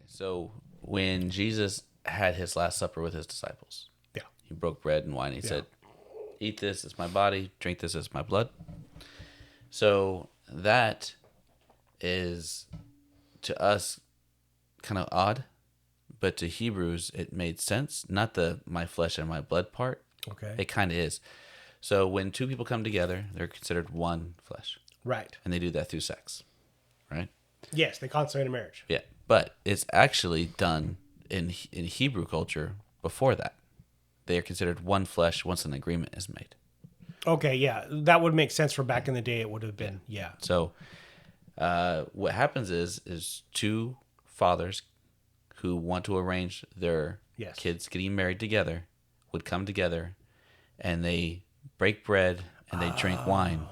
So when Jesus had his last supper with his disciples, Yeah. he broke bread and wine. He said, "Eat this, it's my body. Drink this, it's my blood." So that is to us kind of odd, but to Hebrews it made sense. Not the my flesh and my blood part. Okay. It kind of is. So when two people come together, they're considered one flesh, Right. and they do that through sex, right? Yes, they consummate a marriage. Yeah, but it's actually done in Hebrew culture before that. They are considered one flesh once an agreement is made. Okay, yeah. That would make sense for back in the day. It would have been, yeah. So what happens is two fathers who want to arrange their Yes. kids getting married together would come together and they break bread and they drink wine.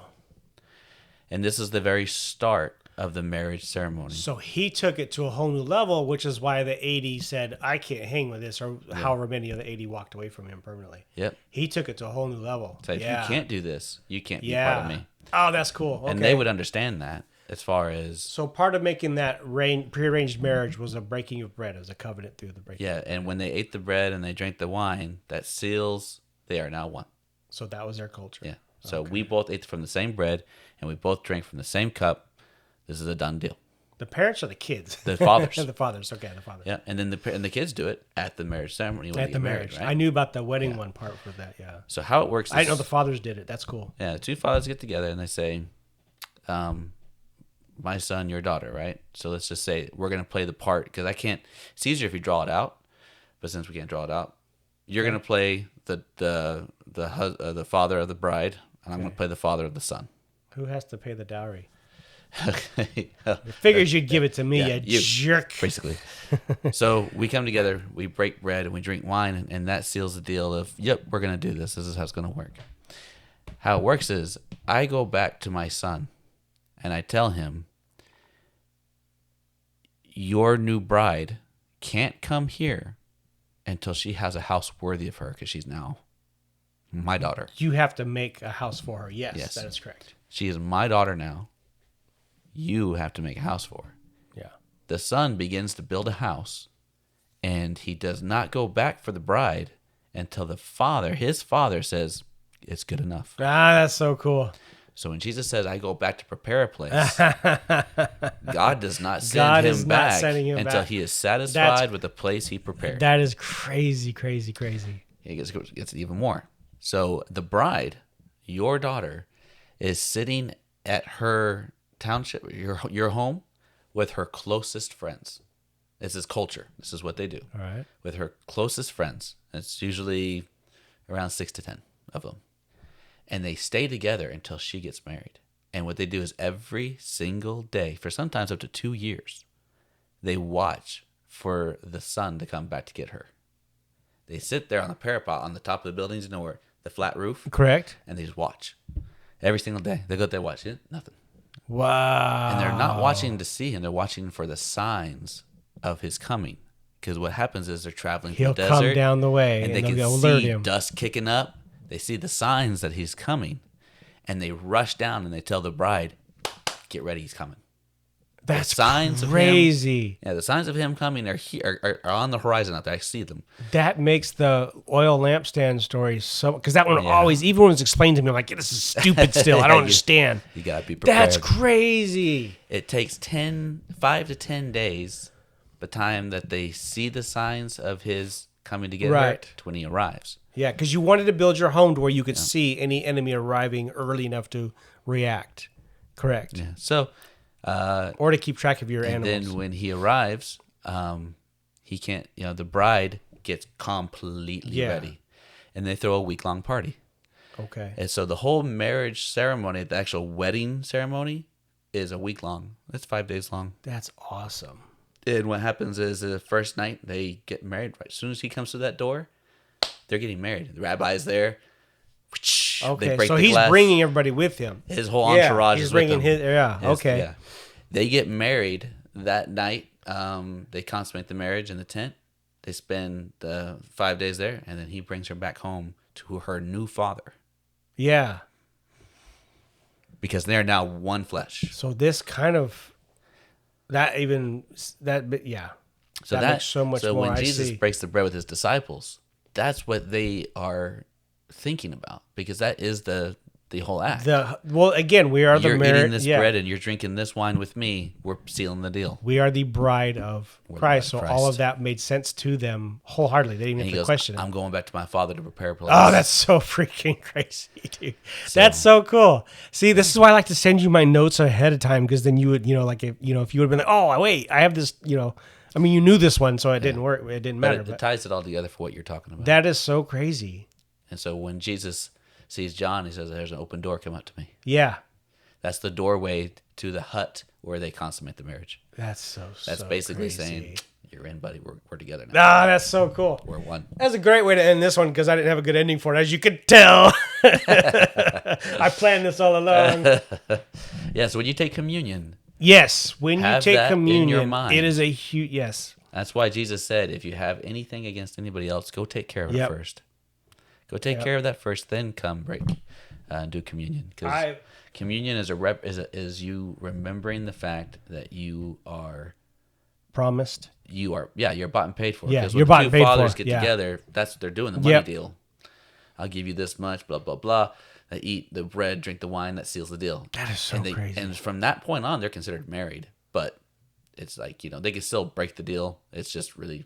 And this is the very start of the marriage ceremony. So he took it to a whole new level, which is why the 80 said, I can't hang with this, or however many of the 80 walked away from him permanently. Yep. He took it to a whole new level. So if you can't do this, you can't be yeah. part of me. Oh, that's cool. Okay. And they would understand that as far as... So part of making that prearranged marriage was a breaking of bread, as a covenant through the breaking. Yeah, and when they ate the bread and they drank the wine, that seals they are now one. So that was their culture. Yeah. So we both ate from the same bread and we both drank from the same cup. This is a done deal. The parents or the kids? The fathers. The fathers. Okay, the fathers. Yeah, and then the kids do it at the marriage ceremony when At they the get marriage. married, right? I knew about the wedding one part for that, yeah. So how it works is... I didn't know the fathers did it. That's cool. Yeah, the two fathers get together and they say, my son, your daughter, right? So let's just say we're going to play the part, because I can't... It's easier if you draw it out, but since we can't draw it out, you're going to play the father of the bride, and I'm going to play the father of the son. Who has to pay the dowry? Okay. Figures you'd give it to me, Yeah, you jerk. Basically. So we come together, we break bread, and we drink wine, and that seals the deal of, yep, we're going to do this. This is how it's going to work. How it works is I go back to my son, and I tell him, your new bride can't come here until she has a house worthy of her, because she's now my daughter. You have to make a house for her. Yes, that is correct. She is my daughter now. You have to make a house for her. Yeah. The son begins to build a house, and he does not go back for the bride until his father says, it's good enough. Ah, that's so cool. So when Jesus says, I go back to prepare a place, God does not send him back until he is satisfied with the place he prepared. That is crazy, crazy, crazy. It gets even more. So the bride, your daughter, is sitting at her township, your home, with her closest friends. This is culture. This is what they do. All right. With her closest friends. It's usually around 6 to 10 of them. And they stay together until she gets married. And what they do is every single day, for sometimes up to 2 years, they watch for the son to come back to get her. They sit there on the parapet on the top of the buildings, where the flat roof. Correct. And they just watch. Every single day. They go there, watch it, nothing. Wow. And they're not watching to see him. They're watching for the signs of his coming. Because what happens is they're traveling through the desert. He'll come down the way, and they can alert see him. dust kicking up. They see the signs that he's coming. And they rush down and they tell the bride, get ready, he's coming. That's the signs crazy. The signs of him coming are on the horizon out there. I see them. That makes the oil lampstand story so... Because that one always... Even when it's explained to me, I'm like, this is stupid still. I don't understand. You got to be prepared. That's crazy. It takes 5 to 10 days, the time that they see the signs of his coming to get her, to when he arrives. Yeah, because you wanted to build your home to where you could see any enemy arriving early enough to react. Correct. Yeah. So... or to keep track of your animals. And then when he arrives, he can't, the bride gets completely ready. And they throw a week-long party. Okay. And so the whole marriage ceremony, the actual wedding ceremony, is a week long. It's 5 days long. That's awesome. And what happens is the first night, they get married. Right as soon as he comes through that door, they're getting married. The rabbi's there. Okay, so he's bringing everybody with him. His whole entourage is with him. Okay. They get married that night. They consummate the marriage in the tent. They spend the 5 days there, and then he brings her back home to her new father. Yeah. Because they're now one flesh. So this kind of... yeah. So That makes so much more. when I Jesus see. breaks the bread with his disciples, that's what they are thinking about, because that is the whole act. Well, again, we are You're the eating this yeah. bread and you're drinking this wine with me. We're sealing the deal. We are the bride of We're the Christ. bride of So all of Christ. that made sense to them wholeheartedly. They didn't And even he have to goes, question it. I'm going back to my Father to prepare a place. Oh, that's so freaking crazy, dude. That's so cool. See, this is why I like to send you my notes ahead of time, because then you would, like, if you would have been like, oh, wait, I have this, I mean, you knew this one, so it didn't work. It didn't But matter. it But ties it all together for what you're talking about. that is so crazy. And so when Jesus sees John, he says, there's an open door, come up to me. Yeah. That's the doorway to the hut where they consummate the marriage. That's That's so basically crazy. saying, you're in, buddy. We're together now. Ah, that's so cool. We're one. That's a great way to end this one, because I didn't have a good ending for it, as you could tell. I planned this all along. Yeah, so when you take communion, Yes, when you Have take that in your communion, mind. it is a huge yes. that's why Jesus said, if you have anything against anybody else, go take care of it Yep. first. Go take care of that first, then come break and do communion. Because communion is is you remembering the fact that you are Promised. you're bought and paid for. Yeah, 'Cause you're when bought two and paid fathers for, get yeah. together, that's what they're doing, the money Yep. deal. I'll give you this much, blah blah blah. They eat the bread, drink the wine, that seals the deal. That is so crazy. And from that point on, they're considered married. But it's like, they can still break the deal. It's just really,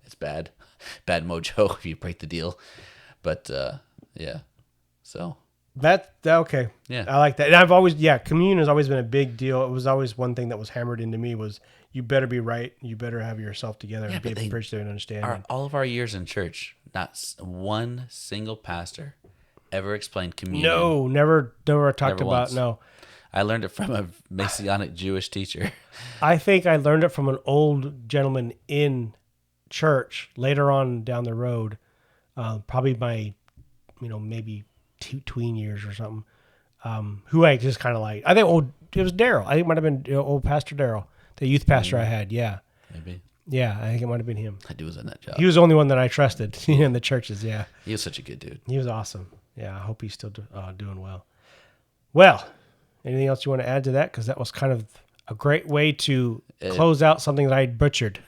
it's bad. Bad mojo if you break the deal. But yeah. So That okay. Yeah. I like that. And I've always communion has always been a big deal. It was always one thing that was hammered into me was you better be right. You better have yourself together and be but they appreciative and understand. all of our years in church, not one single pastor ever explained communion. No, never talked Never about once. no. I learned it from a Messianic Jewish teacher. I think I learned it from an old gentleman in church later on down the road, probably my, maybe tween years or something, who I just kind of like. I think it was Daryl. I think it might have been old Pastor Daryl, the youth pastor I had. Yeah. Maybe. Yeah, I think it might have been him. That dude was in that job. He was the only one that I trusted in the churches. Yeah. He was such a good dude. He was awesome. Yeah, I hope he's still doing well. Well, anything else you want to add to that? Because that was kind of a great way to close out something that I butchered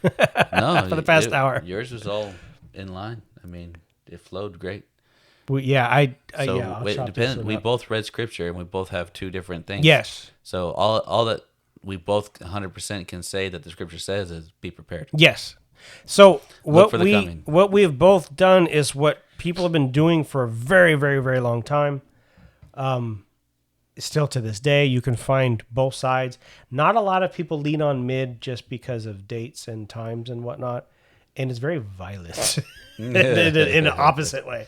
No, for the past hour. Yours was all in line. I mean, it flowed great. So I'll it chop this depends. one We up. both read scripture and we both have two different things. Yes. So all that we both 100% can say that the scripture says is be prepared. Yes. So Look for the coming. what we have both done is what people have been doing for a very, very, very long time. Still to this day, you can find both sides. Not a lot of people lean on mid just because of dates and times and whatnot. And it's very violent in an opposite way.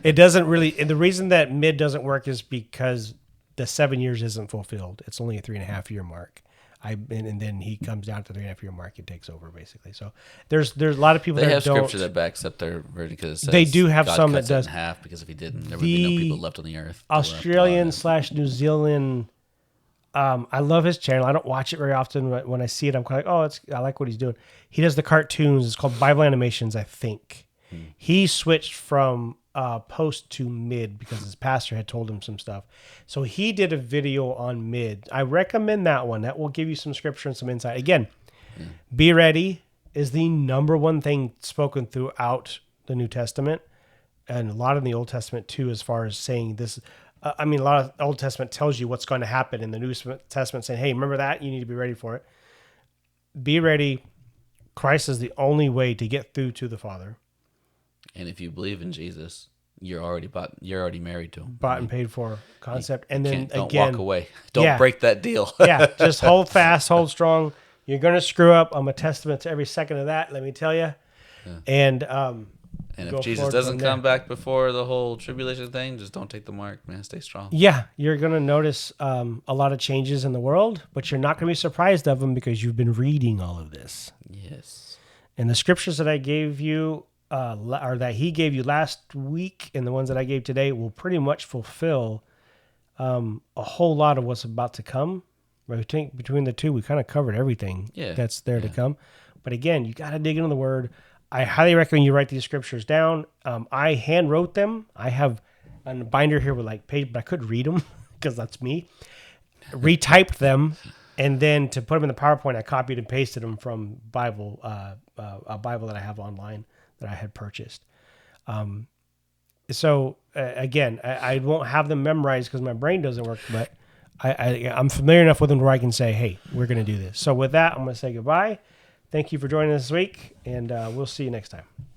It doesn't really, and the reason that mid doesn't work is because the 7 years isn't fulfilled. It's only a 3.5 year mark. And then he comes down to the 3.5 year mark and takes over basically. So there's a lot of people They that have don't. scripture that backs up their version because it says They do have God some that cuts it does. in half, because if he didn't, there would be no The people left on the earth. Australian / New Zealand. I love his channel. I don't watch it very often. But when I see it, I'm kind of like, I like what he's doing. He does the cartoons. It's called Bible Animations, I think. He switched from post to mid because his pastor had told him some stuff. So he did a video on mid. I recommend that one. That will give you some scripture and some insight. Again, be ready is the number one thing spoken throughout the New Testament, and a lot in the Old Testament too, as far as saying this. A lot of the Old Testament tells you what's going to happen in the New Testament, saying, hey, remember that? You need to be ready for it. Be ready. Christ is the only way to get through to the Father. And if you believe in Jesus, you're already married to him. Bought and paid for concept. And then Don't again, walk away. Don't break that deal. yeah, just hold fast, hold strong. You're going to screw up. I'm a testament to every second of that, let me tell you. Yeah. And And go if Jesus forward doesn't from come back before the whole tribulation thing, just don't take the mark, man. Stay strong. yeah, you're going to notice a lot of changes in the world, but you're not going to be surprised of them because you've been reading all of this. Yes. And the scriptures that I gave you, or that he gave you last week, and the ones that I gave today will pretty much fulfill a whole lot of what's about to come. I think between the two, we kind of covered everything that's there to come. But again, you got to dig into the Word. I highly recommend you write these scriptures down. I hand wrote them. I have a binder here with like page, but I couldn't read them because that's me. Retyped them And then to put them in the PowerPoint, I copied and pasted them from Bible, a Bible that I have online that I had purchased. So again, I won't have them memorized because my brain doesn't work, but I'm familiar enough with them where I can say, hey, we're going to do this. So with that, I'm going to say goodbye. Thank you for joining us this week, and we'll see you next time.